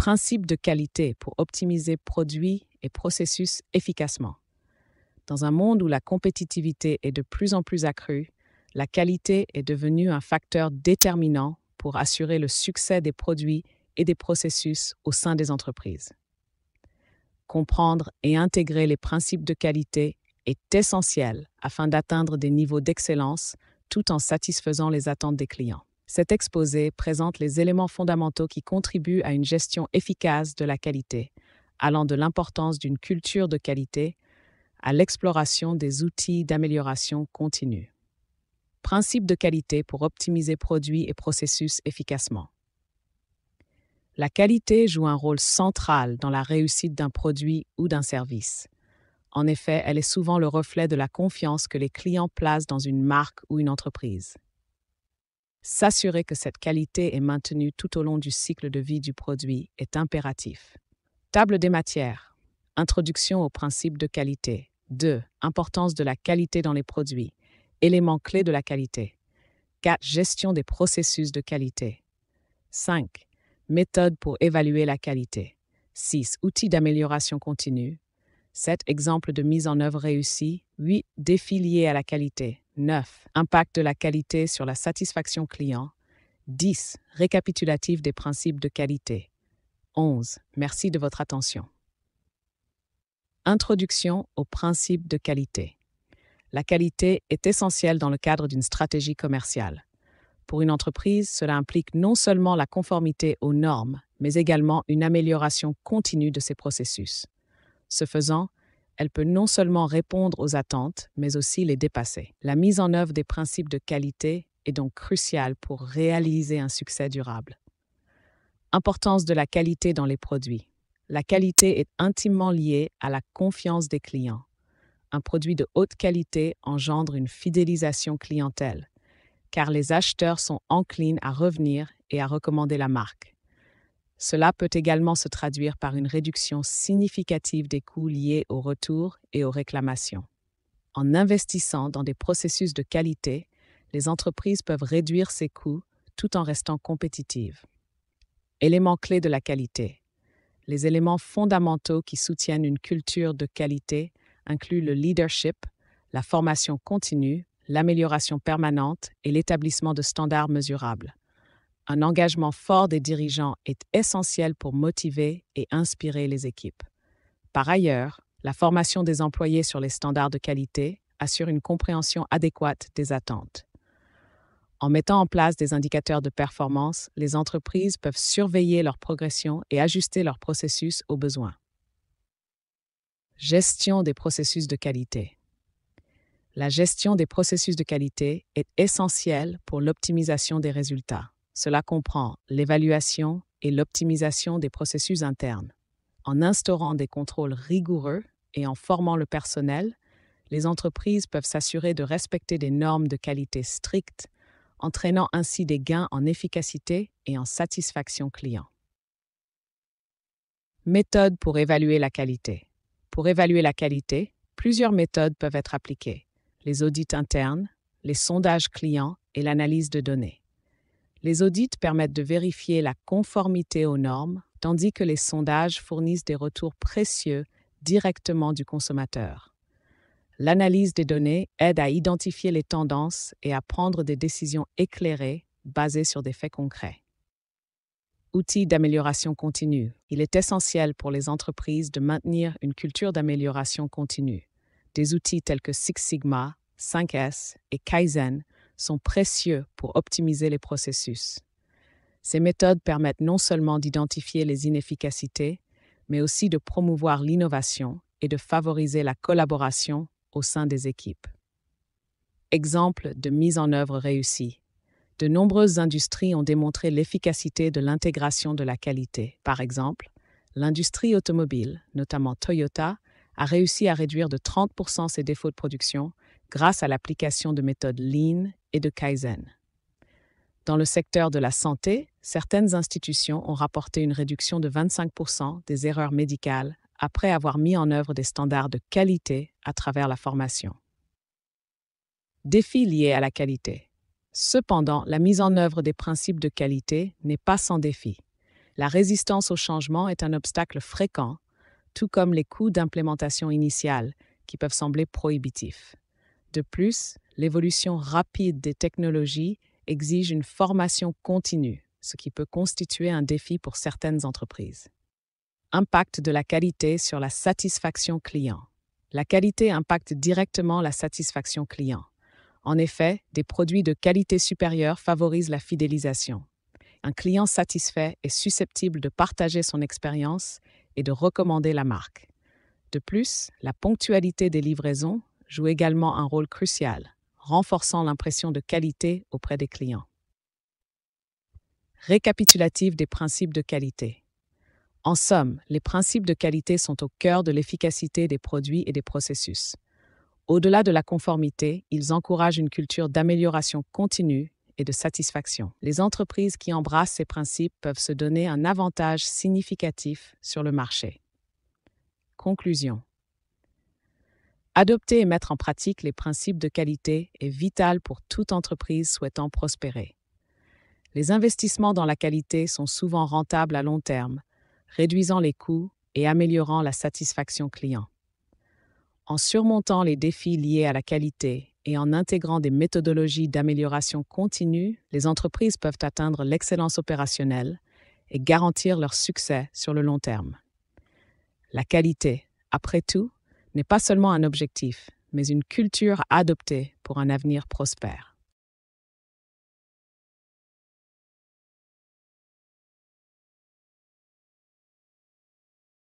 Principes de qualité pour optimiser produits et processus efficacement. Dans un monde où la compétitivité est de plus en plus accrue, la qualité est devenue un facteur déterminant pour assurer le succès des produits et des processus au sein des entreprises. Comprendre et intégrer les principes de qualité est essentiel afin d'atteindre des niveaux d'excellence tout en satisfaisant les attentes des clients. Cet exposé présente les éléments fondamentaux qui contribuent à une gestion efficace de la qualité, allant de l'importance d'une culture de qualité à l'exploration des outils d'amélioration continue. Principes de qualité pour optimiser produits et processus efficacement. La qualité joue un rôle central dans la réussite d'un produit ou d'un service. En effet, elle est souvent le reflet de la confiance que les clients placent dans une marque ou une entreprise. S'assurer que cette qualité est maintenue tout au long du cycle de vie du produit est impératif. Table des matières. Introduction aux principes de qualité. 2. Importance de la qualité dans les produits. Éléments clés de la qualité. 4. Gestion des processus de qualité. 5. Méthode pour évaluer la qualité. 6. Outils d'amélioration continue. 7. Exemples de mise en œuvre réussie. 8. Défis liés à la qualité. 9. Impact de la qualité sur la satisfaction client. 10. Récapitulatif des principes de qualité. 11. Merci de votre attention. Introduction aux principes de qualité. La qualité est essentielle dans le cadre d'une stratégie commerciale. Pour une entreprise, cela implique non seulement la conformité aux normes, mais également une amélioration continue de ses processus. Ce faisant, elle peut non seulement répondre aux attentes, mais aussi les dépasser. La mise en œuvre des principes de qualité est donc cruciale pour réaliser un succès durable. Importance de la qualité dans les produits. La qualité est intimement liée à la confiance des clients. Un produit de haute qualité engendre une fidélisation clientèle, car les acheteurs sont enclins à revenir et à recommander la marque. Cela peut également se traduire par une réduction significative des coûts liés au retour et aux réclamations. En investissant dans des processus de qualité, les entreprises peuvent réduire ces coûts tout en restant compétitives. Éléments clés de la qualité. Les éléments fondamentaux qui soutiennent une culture de qualité incluent le leadership, la formation continue, l'amélioration permanente et l'établissement de standards mesurables. Un engagement fort des dirigeants est essentiel pour motiver et inspirer les équipes. Par ailleurs, la formation des employés sur les standards de qualité assure une compréhension adéquate des attentes. En mettant en place des indicateurs de performance, les entreprises peuvent surveiller leur progression et ajuster leurs processus aux besoins. Gestion des processus de qualité. La gestion des processus de qualité est essentielle pour l'optimisation des résultats. Cela comprend l'évaluation et l'optimisation des processus internes. En instaurant des contrôles rigoureux et en formant le personnel, les entreprises peuvent s'assurer de respecter des normes de qualité strictes, entraînant ainsi des gains en efficacité et en satisfaction client. Méthode pour évaluer la qualité. Pour évaluer la qualité, plusieurs méthodes peuvent être appliquées. Les audits internes, les sondages clients et l'analyse de données. Les audits permettent de vérifier la conformité aux normes, tandis que les sondages fournissent des retours précieux directement du consommateur. L'analyse des données aide à identifier les tendances et à prendre des décisions éclairées basées sur des faits concrets. Outils d'amélioration continue. Il est essentiel pour les entreprises de maintenir une culture d'amélioration continue. Des outils tels que Six Sigma, 5S et Kaizen sont précieux pour optimiser les processus. Ces méthodes permettent non seulement d'identifier les inefficacités, mais aussi de promouvoir l'innovation et de favoriser la collaboration au sein des équipes. Exemple de mise en œuvre réussie. De nombreuses industries ont démontré l'efficacité de l'intégration de la qualité. Par exemple, l'industrie automobile, notamment Toyota, a réussi à réduire de 30% ses défauts de production grâce à l'application de méthodes Lean et de Kaizen. Dans le secteur de la santé, certaines institutions ont rapporté une réduction de 25% des erreurs médicales après avoir mis en œuvre des standards de qualité à travers la formation. Défis liés à la qualité. Cependant, la mise en œuvre des principes de qualité n'est pas sans défi. La résistance au changement est un obstacle fréquent, tout comme les coûts d'implémentation initiale, qui peuvent sembler prohibitifs. De plus, l'évolution rapide des technologies exige une formation continue, ce qui peut constituer un défi pour certaines entreprises. Impact de la qualité sur la satisfaction client. La qualité impacte directement la satisfaction client. En effet, des produits de qualité supérieure favorisent la fidélisation. Un client satisfait est susceptible de partager son expérience et de recommander la marque. De plus, la ponctualité des livraisons joue également un rôle crucial, renforçant l'impression de qualité auprès des clients. Récapitulatif des principes de qualité. En somme, les principes de qualité sont au cœur de l'efficacité des produits et des processus. Au-delà de la conformité, ils encouragent une culture d'amélioration continue et de satisfaction. Les entreprises qui embrassent ces principes peuvent se donner un avantage significatif sur le marché. Conclusion. Adopter et mettre en pratique les principes de qualité est vital pour toute entreprise souhaitant prospérer. Les investissements dans la qualité sont souvent rentables à long terme, réduisant les coûts et améliorant la satisfaction client. En surmontant les défis liés à la qualité et en intégrant des méthodologies d'amélioration continue, les entreprises peuvent atteindre l'excellence opérationnelle et garantir leur succès sur le long terme. La qualité, après tout, n'est pas seulement un objectif, mais une culture à adopter pour un avenir prospère.